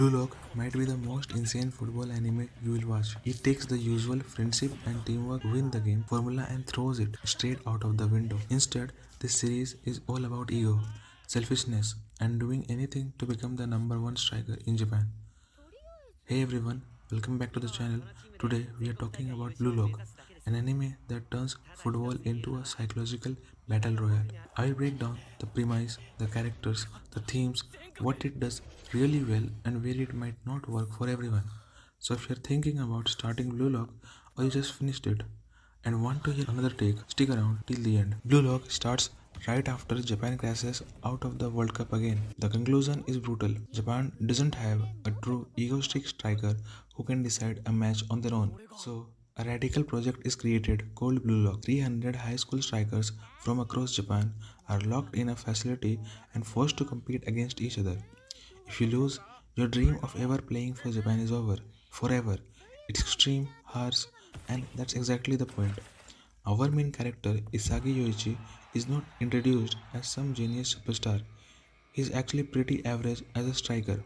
Blue Lock might be the most insane football anime you will watch. It takes the usual friendship and teamwork win the game formula and throws it straight out of the window. Instead, this series is all about ego, selfishness, and doing anything to become the number one striker in Japan. Hey everyone, welcome back to the channel. Today we are talking about Blue Lock, an anime that turns football into a psychological battle royale. I will break down the premise, the characters, the themes, what it does really well, and where it might not work for everyone. So if you're thinking about starting Blue Lock or you just finished it and want to hear another take, stick around till the end. Blue Lock starts right after Japan crashes out of the World Cup again. The conclusion is brutal. Japan doesn't have a true egoistic striker who can decide a match on their own. So, a radical project is created called Blue Lock. 300 high school strikers from across Japan are locked in a facility and forced to compete against each other. If you lose, your dream of ever playing for Japan is over. Forever. It's extreme, harsh, and that's exactly the point. Our main character, Isagi Yoichi, is not introduced as some genius superstar. He's actually pretty average as a striker.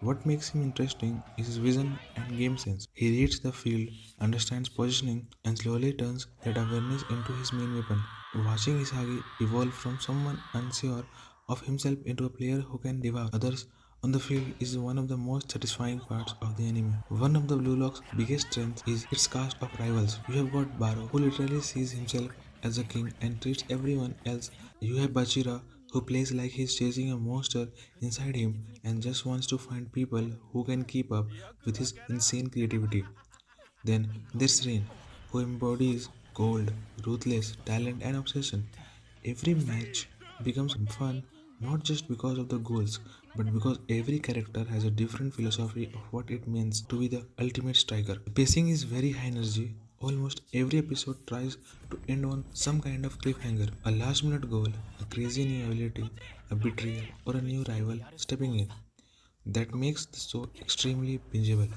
What makes him interesting is his vision and game sense. He reads the field, understands positioning, and slowly turns that awareness into his main weapon. Watching Isagi evolve from someone unsure of himself into a player who can devour others on the field is one of the most satisfying parts of the anime. One of the Blue Lock's biggest strengths is its cast of rivals. You have got Barou, who literally sees himself as a king and treats everyone else. You have Bachira, who plays like he's chasing a monster inside him and just wants to find people who can keep up with his insane creativity. Then there's Rain, who embodies cold, ruthless talent and obsession. Every match becomes fun not just because of the goals, but because every character has a different philosophy of what it means to be the ultimate striker. The pacing is very high energy. Almost every episode tries to end on some kind of cliffhanger, a last minute goal, a crazy new ability, a betrayal, or a new rival stepping in. That makes the show extremely bingeable.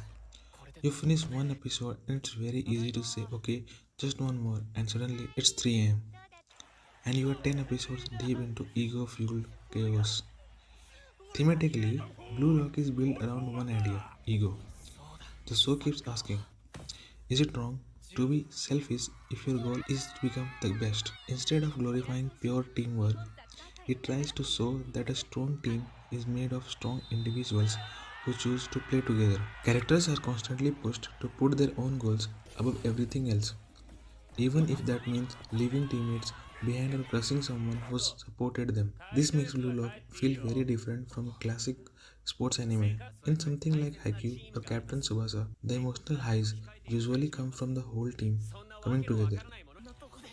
You finish one episode and it's very easy to say, okay, just one more, and suddenly it's 3 a.m. and you are 10 episodes deep into ego fueled chaos. Thematically, Blue Lock is built around one idea ego. The show keeps asking, is it wrong to be selfish if your goal is to become the best? Instead of glorifying pure teamwork, it tries to show that a strong team is made of strong individuals who choose to play together. Characters are constantly pushed to put their own goals above everything else, even if that means leaving teammates behind or crushing someone who's supported them. This makes Blue Lock feel very different from a classic sports anime. In something like Haikyuu or Captain Tsubasa, the emotional highs usually come from the whole team coming together.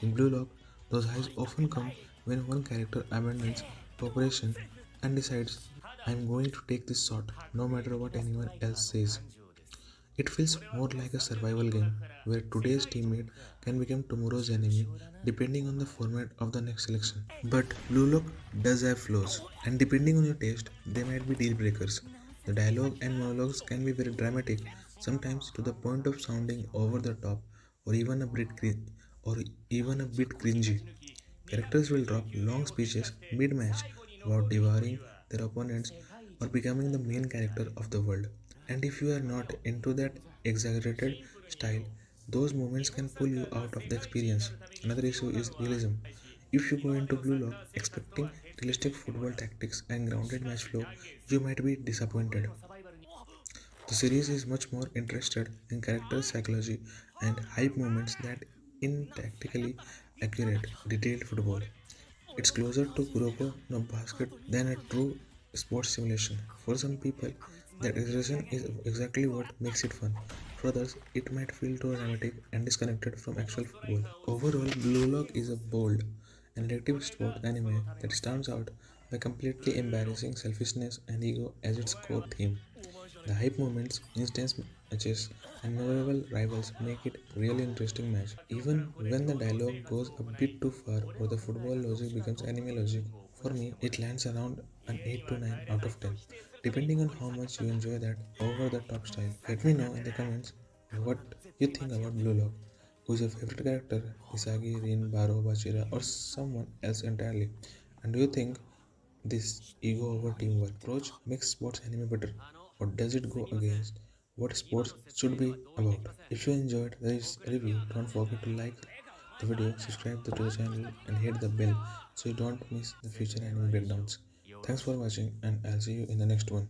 In Blue Lock, those highs often come when one character abandons cooperation and decides, I'm going to take this shot no matter what anyone else says. It feels more like a survival game where today's teammate can become tomorrow's enemy depending on the format of the next selection. But Blue Lock does have flaws, and depending on your taste, they might be deal breakers. The dialogue and monologues can be very dramatic, sometimes to the point of sounding over the top or even or even a bit cringy. Characters will drop long speeches mid-match about devouring their opponents or becoming the main character of the world. And if you are not into that exaggerated style, those moments can pull you out of the experience. Another issue is realism. If you go into Blue Lock expecting realistic football tactics and grounded match flow, you might be disappointed. The series is much more interested in character psychology and hype moments than in tactically accurate, detailed football. It's closer to Kuroko no Basket than a true sports simulation. For some people, that exaggeration is exactly what makes it fun. For others, it might feel too dramatic and disconnected from actual football. Overall, Blue Lock is a bold and addictive sport anime that stands out by completely embarrassing selfishness and ego as its core theme. The hype moments, intense matches, and memorable rivals make it a really interesting match. Even when the dialogue goes a bit too far or the football logic becomes anime logic, for me it lands around an 8 to 9 out of 10, depending on how much you enjoy that over the top style. Let me know in the comments what you think about Blue Lock. Who's your favorite character? Isagi, Rin, Baro, Bachira, or someone else entirely? And do you think this ego over teamwork approach makes sports anime better? or does it go against what sports should be about? If you enjoyed this review, don't forget to like the video, subscribe to the channel, and hit the bell so you don't miss the future anime breakdowns. Thanks for watching, and I'll see you in the next one.